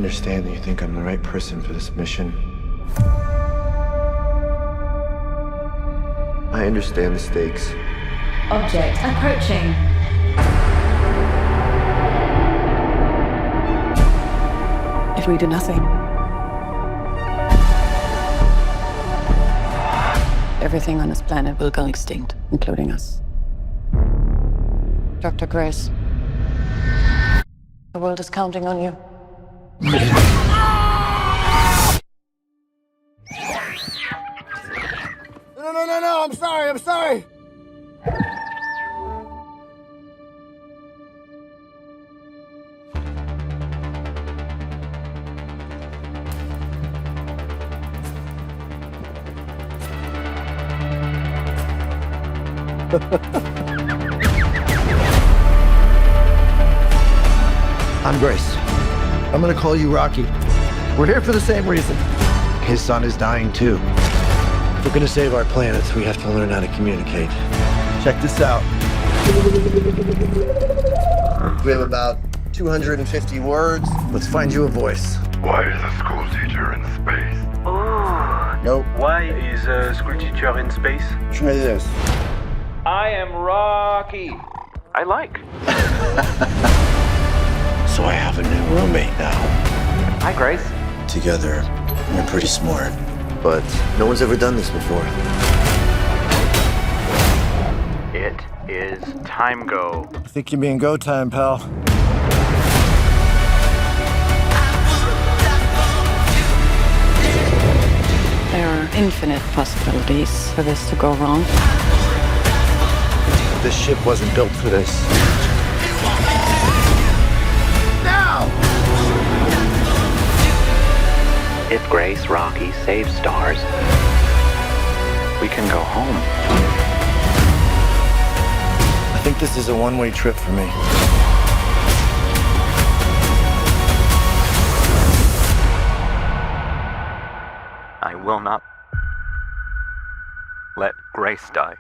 understand that you think I'm the right person for this mission. I understand the stakes. Object approaching. If we do nothing, everything on this planet will go extinct, including us. Dr. Grace, the world is counting on you. No, I'm sorry. I'm Grace. I'm gonna call you Rocky. We're here for the same reason. His son is dying too. If we're gonna save our planets, we have to learn how to communicate. Check this out. We have about 250 words. Let's find you a voice. Why is a school teacher in space? Oh. Nope. Why is a school teacher in space? Try this. I am Rocky. I like. So I have a new roommate now. Hi, Grace. Together, we're pretty smart. But no one's ever done this before. It is time go. I think you mean go time, pal. There are infinite possibilities for this to go wrong. This ship wasn't built for this. Now! If Grace Rocky saves stars, we can go home. I think this is a one-way trip for me. I will not let Grace die.